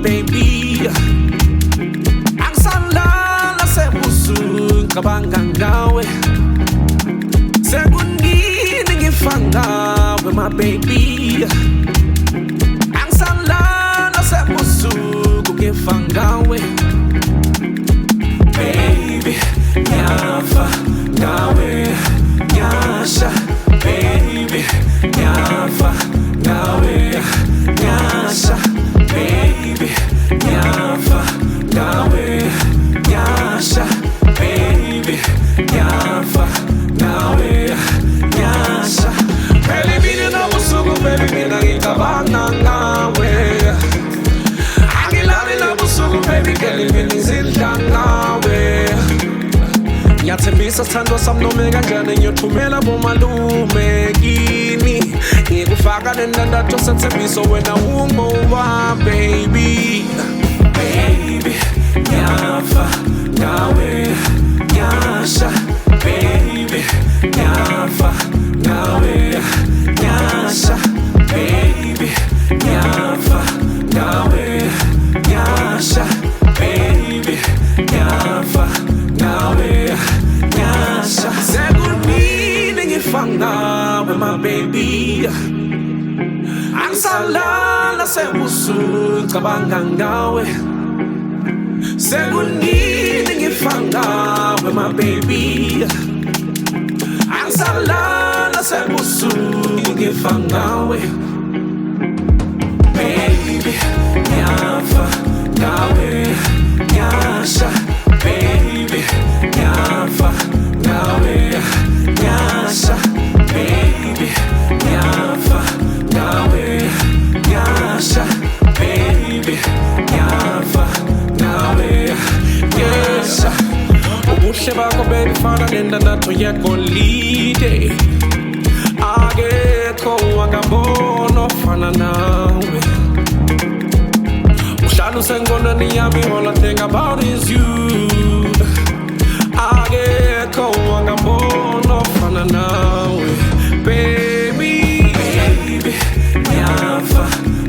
baby. Angisalala sebusuku ngicabanga ngawe. Sekunini ngifanga with my baby. Angisalala sebusuku ngifanga ngawe. Baby, ngiyafa ngawe, ngiyasha. Baby, ngiyafa ngawe, ngiyasha. Baby, ngiyafa ngawe, ngiyasha. Baby, ngiyafa ngawe, ngiyasha. Baby, mina nobusuku, baby, mina ngicabanga ngawe. Angilali nobusuku, baby, girl, mina ngizidla ngawe. Ngiyathembisa sithando sami noma kanjani ngiyothumela bomalume kini. Ngikufaka nendandatho sethembiso wena ungoba baby. Baby, ngiyafa ngawe, ngiyasha. Baby, ngiyafa ngawe, ngiyasha. Baby, ngiyafa ngawe, ngiyasha. Baby, ngiyafa ngawe, ngiyasha. Sekunini ngifanga with my baby. Angisalala sebusuku ngicabanga ngawe. Sekunini ngifanga with my baby. Angisalala sebusuku ngifanga ngawe. Baby, ngiyafa ngawe, ngiyasha. Baby, ngiyafa ngawe, ngiyasha. Baby, ngiyafa ngawe, ngiyasha. Baby, ngiyafa ngawe, ngiyasha. Ubuhle bakho baby fana nendandatho yegolide. Akekho wangabona ofana nawe. Uhlala usengqondweni yami, all I think about is you. Akekho wangabona ofana nawe, baby. Baby, ngiyafa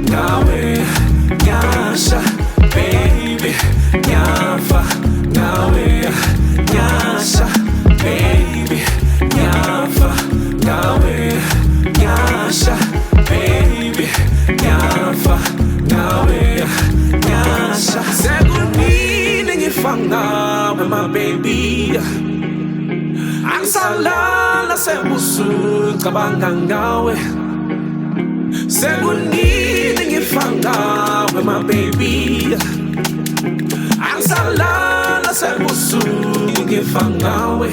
ngawe, ngiyasha. Baby, ngiyafa ngawe, ngiyasha. Baby, ngiyafa ngawe, ngiyasha. Baby, ngiyafa ngawe, ngiyasha. Sekunini ngifanga with my baby. Angisalala sebusuku ngicabanga ngawe. Sekunini ngifanga with my baby. Angisalala sebusuku ngifanga ngawe.